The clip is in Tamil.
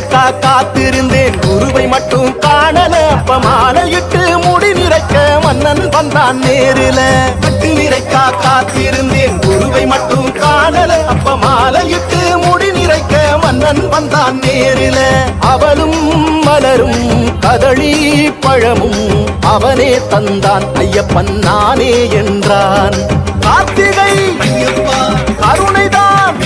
நிறைக்க காத்திருந்தேன் குருவை மட்டும் காணல அப்ப மாலையிட்டு முடி நிறைக்க மன்னன் வந்தான் நேரில கட்டு நிறைக்க காத்திருந்தேன் குருவை மட்டும் காணல அப்ப மாலையிட்டு முடி நிறைக்க மன்னன் வந்தான் நேரில அவளும் மலரும் கதளி பழமும் அவனே தந்தான் ஐயப்பன் நானே என்றான் கார்த்திகை கருணைதான்